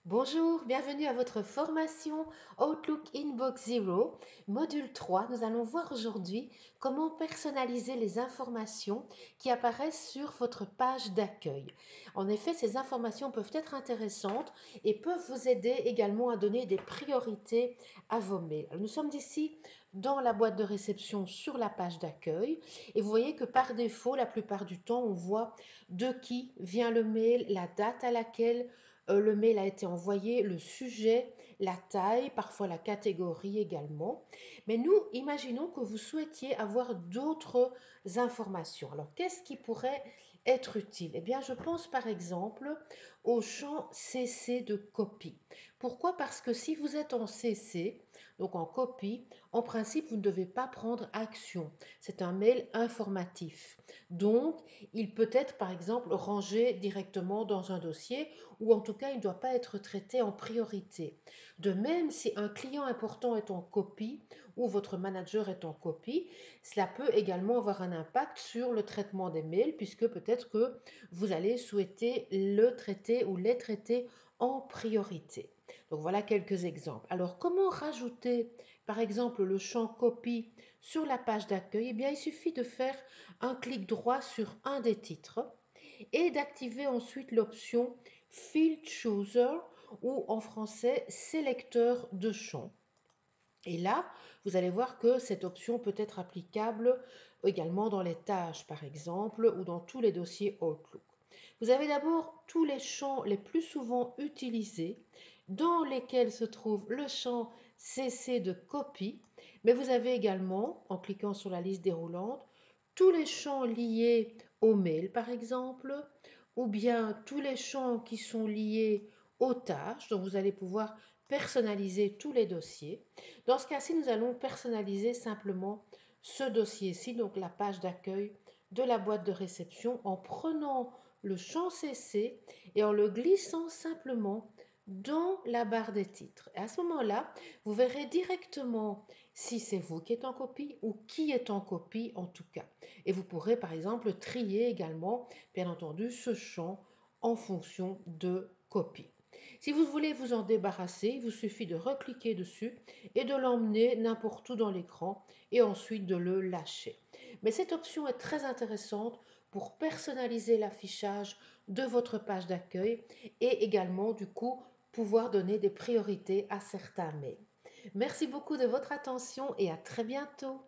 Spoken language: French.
Bonjour, bienvenue à votre formation Outlook Inbox Zero, module 3. Nous allons voir aujourd'hui comment personnaliser les informations qui apparaissent sur votre page d'accueil. En effet, ces informations peuvent être intéressantes et peuvent vous aider également à donner des priorités à vos mails. Nous sommes ici dans la boîte de réception sur la page d'accueil et vous voyez que par défaut, la plupart du temps, on voit de qui vient le mail, la date à laquelle le mail a été envoyé, le sujet, la taille, parfois la catégorie également. Mais nous, imaginons que vous souhaitiez avoir d'autres informations. Alors, qu'est-ce qui pourrait être utile? Eh bien, je pense par exemple au champ CC de copie. Pourquoi? Parce que si vous êtes en CC, donc en copie, en principe, vous ne devez pas prendre action. C'est un mail informatif. Donc, il peut être par exemple rangé directement dans un dossier ou en tout cas, il ne doit pas être traité en priorité. De même, si un client important est en copie ou votre manager est en copie, cela peut également avoir un impact sur le traitement des mails puisque peut-être que vous allez souhaiter le traiter ou les traiter en priorité. Donc voilà quelques exemples. Alors comment rajouter par exemple le champ copie sur la page d'accueil? Eh bien, il suffit de faire un clic droit sur un des titres et d'activer ensuite l'option Field Chooser ou en français sélecteur de champs. Et là, vous allez voir que cette option peut être applicable également dans les tâches, par exemple, ou dans tous les dossiers Outlook. Vous avez d'abord tous les champs les plus souvent utilisés, dans lesquels se trouve le champ CC de copie, mais vous avez également, en cliquant sur la liste déroulante, tous les champs liés au mail, par exemple, ou bien tous les champs qui sont liés aux tâches, donc vous allez pouvoir personnaliser tous les dossiers. Dans ce cas-ci, nous allons personnaliser simplement ce dossier-ci, donc la page d'accueil de la boîte de réception, en prenant le champ CC et en le glissant simplement dans la barre des titres. Et à ce moment-là, vous verrez directement si c'est vous qui êtes en copie ou qui est en copie en tout cas. Et vous pourrez par exemple trier également, bien entendu, ce champ en fonction de copie. Si vous voulez vous en débarrasser, il vous suffit de recliquer dessus et de l'emmener n'importe où dans l'écran et ensuite de le lâcher. Mais cette option est très intéressante pour personnaliser l'affichage de votre page d'accueil et également du coup pouvoir donner des priorités à certains mails. Merci beaucoup de votre attention et à très bientôt.